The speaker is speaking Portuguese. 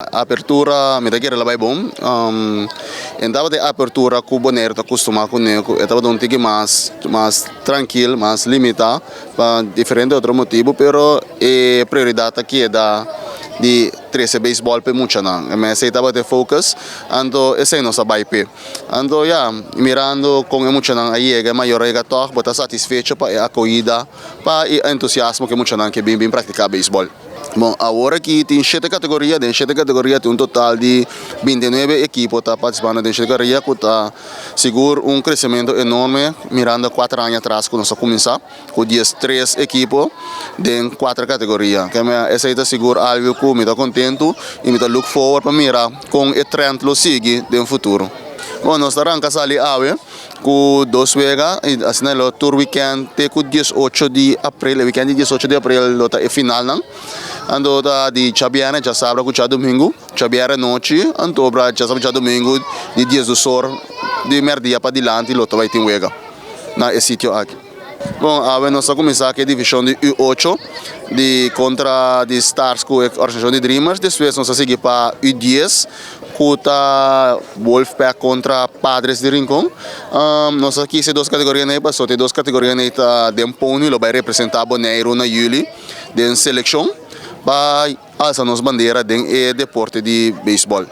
Apertura, mi da la vai bom. Entrava de apertura com o boneiro tá acostumado com ele, estava um tique mais tranquilo, mais limitado, para diferente outro motivo, pero a prioridade aqui é da de 13 beisebol para muita não, mas estava de focus, ando esse é nossa baipe, ando mirando com muita não aí é maior é toque, bota satisfeito para a corrida, para o entusiasmo que muita não que bem praticar beisebol. Bom, agora que tem 7 categorias, tem 7 categorias, tem um total de 29 equipes tá participando de 7 categorias, que está seguro um crescimento enorme, mirando 4 anos atrás, quando nós começamos, com 3 equipes de 4 categorias. Que essa está seguro algo que me está contento e me está look forward para mirar com o trend lo sigue no futuro. Bom, nós arrancamos ali com 2 vegas, assim o tour weekend, tem com 18 de abril, weekend de 18 de abril, é final, não? Ando di Chabiana, já sabe que já domingo, Chabiana noite, ando já sabe já domingo, de dias do sol, de merdia para dilante, lota vai ter wega na esse sítio aqui. Bom, agora nós começar aqui a divisão de U8, de contra de Stars com a organização de Dreamers, depois nós seguir para U10, com a Wolfpack contra Padres de Rincón. Nós aqui tem 2 categorias, só tem 2 categorias de pony, lo vai representar Boneiro na Juli, de seleção. Para alçar nossa bandeira de deporte de beisebol.